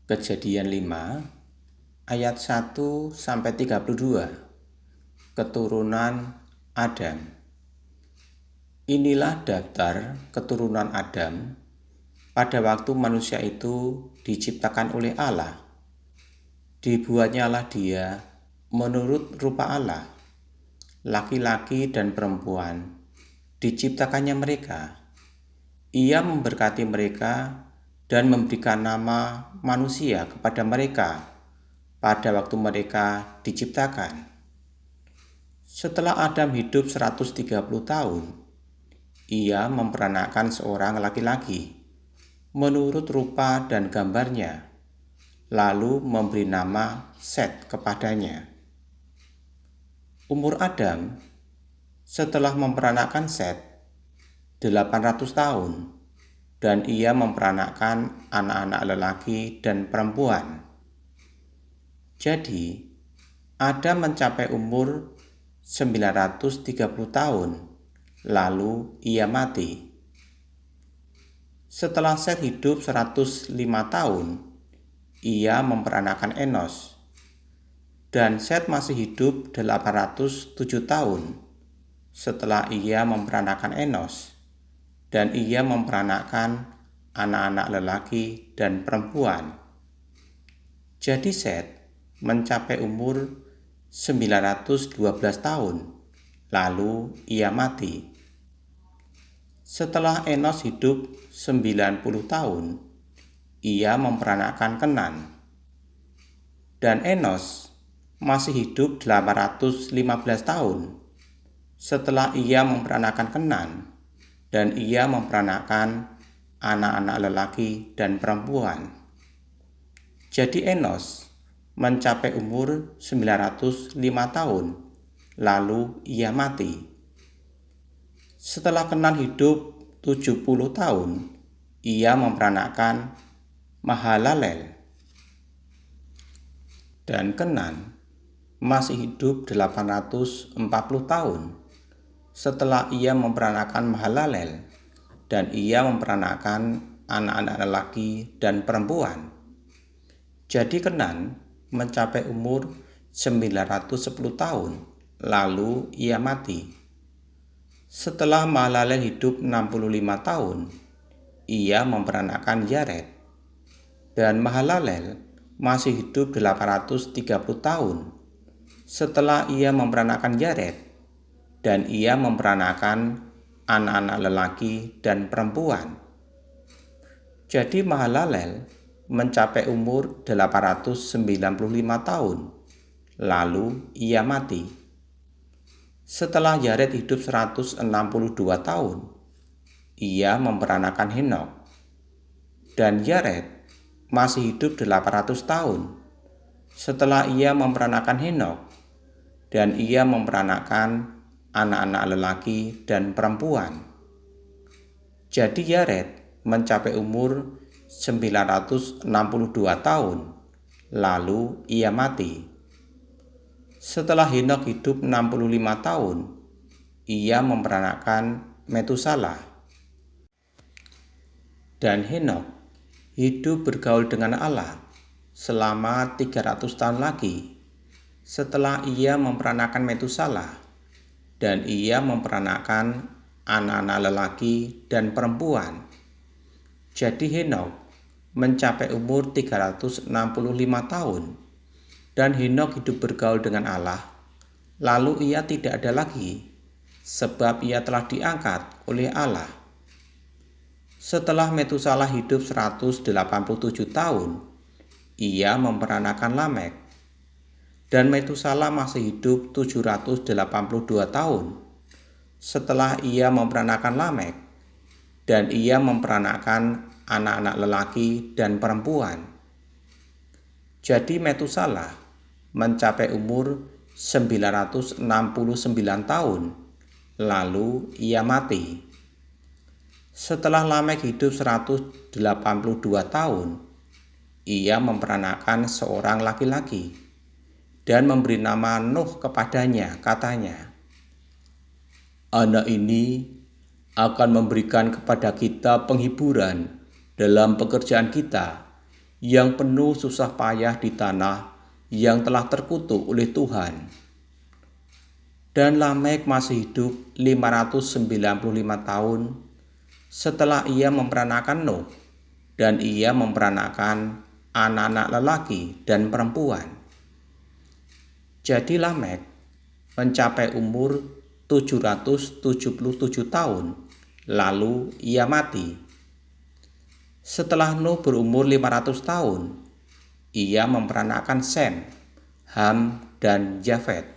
Kejadian 5 ayat 1-32. Keturunan Adam. Inilah daftar keturunan Adam pada waktu manusia itu diciptakan oleh Allah. Dibuatnyalah dia menurut rupa Allah. Laki-laki dan perempuan diciptakannya mereka. Ia memberkati mereka dan memberikan nama manusia kepada mereka pada waktu mereka diciptakan. Setelah Adam hidup 130 tahun, ia memperanakkan seorang laki-laki menurut rupa dan gambarnya, lalu memberi nama Set kepadanya. Umur Adam setelah memperanakkan Set 800 tahun, dan ia memperanakkan anak-anak lelaki dan perempuan. Jadi, Adam mencapai umur 930 tahun, lalu ia mati. Setelah Set hidup 105 tahun, ia memperanakkan Enos. Dan Set masih hidup 807 tahun setelah ia memperanakkan Enos. Dan ia memperanakkan anak-anak lelaki dan perempuan. Jadi Set mencapai umur 912 tahun, lalu ia mati. Setelah Enos hidup 90 tahun, ia memperanakkan Kenan. Dan Enos masih hidup 815 tahun setelah ia memperanakkan Kenan, dan ia memperanakkan anak-anak lelaki dan perempuan. Jadi Enos mencapai umur 905 tahun, lalu ia mati. Setelah Kenan hidup 70 tahun, ia memperanakkan Mahalalel. Dan Kenan masih hidup 840 tahun setelah ia memperanakkan Mahalalel, dan ia memperanakkan anak-anak lelaki dan perempuan. Jadi Kenan mencapai umur 910 tahun, lalu ia mati. Setelah Mahalalel hidup 65 tahun, ia memperanakkan Yared. Dan Mahalalel masih hidup 830 tahun setelah ia memperanakkan Yared, dan ia memperanakkan anak-anak lelaki dan perempuan. Jadi Mahalalel mencapai umur 895 tahun, lalu ia mati. Setelah Yared hidup 162 tahun, ia memperanakkan Henokh. Dan Yared masih hidup 800 tahun setelah ia memperanakkan Henokh, dan ia memperanakkan anak-anak lelaki dan perempuan. Jadi Yared mencapai umur 962 tahun, lalu ia mati. Setelah Henokh hidup 65 tahun, ia memperanakkan Metusalah. Dan Henokh hidup bergaul dengan Allah selama 300 tahun lagi setelah ia memperanakkan Metusalah, dan ia memperanakkan anak-anak lelaki dan perempuan. Jadi Henokh mencapai umur 365 tahun, dan Henokh hidup bergaul dengan Allah, lalu ia tidak ada lagi, sebab ia telah diangkat oleh Allah. Setelah Metusalah hidup 187 tahun, ia memperanakkan Lamek. Dan Metusalah masih hidup 782 tahun setelah ia memperanakkan Lamek, dan ia memperanakkan anak-anak lelaki dan perempuan. Jadi Metusalah mencapai umur 969 tahun, lalu ia mati. Setelah Lamek hidup 182 tahun, ia memperanakkan seorang laki-laki dan memberi nama Nuh kepadanya, katanya, "Anak ini akan memberikan kepada kita penghiburan dalam pekerjaan kita yang penuh susah payah di tanah yang telah terkutuk oleh Tuhan. Dan Lamek masih hidup 595 tahun setelah ia memperanakan Nuh, dan ia memperanakan anak-anak lelaki dan perempuan. Jadi Lamek mencapai umur 777 tahun, lalu ia mati. Setelah Nuh berumur 500 tahun, ia memperanakan Sem, Ham, dan Yafet.